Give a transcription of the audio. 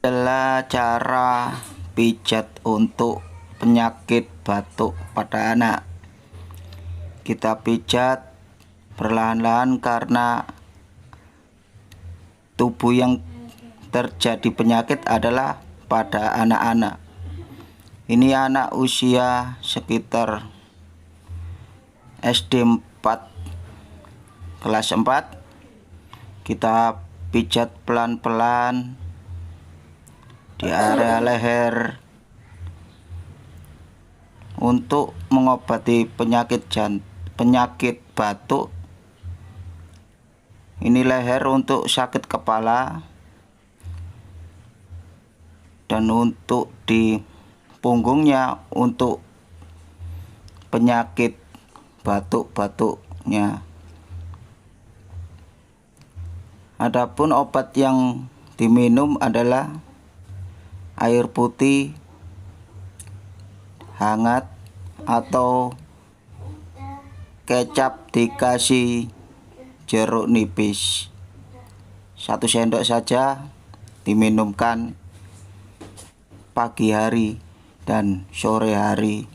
Adalah cara pijat untuk penyakit batuk pada anak. Kita pijat perlahan-lahan karena tubuh yang terjadi penyakit adalah pada anak-anak. Ini anak usia sekitar SD 4 kelas 4. Kita pijat pelan-pelan di area leher untuk mengobati penyakit batuk. Ini leher untuk sakit kepala, dan untuk di punggungnya untuk penyakit batuk-batuknya. Adapun obat yang diminum adalah air putih hangat atau kecap dikasih jeruk nipis. 1 sendok saja diminumkan pagi hari dan sore hari.